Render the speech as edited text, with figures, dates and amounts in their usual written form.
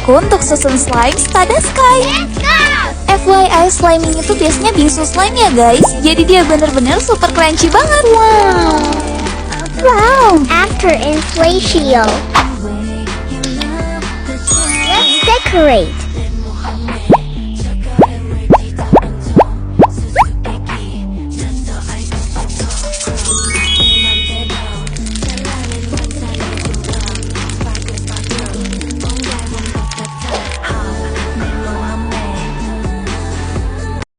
aku untuk susun slime Stada Sky. FYI, slime ini tuh biasanya bisu slime ya guys. Jadi dia bener-bener super crunchy banget. Wow, after inflatio, let's decorate.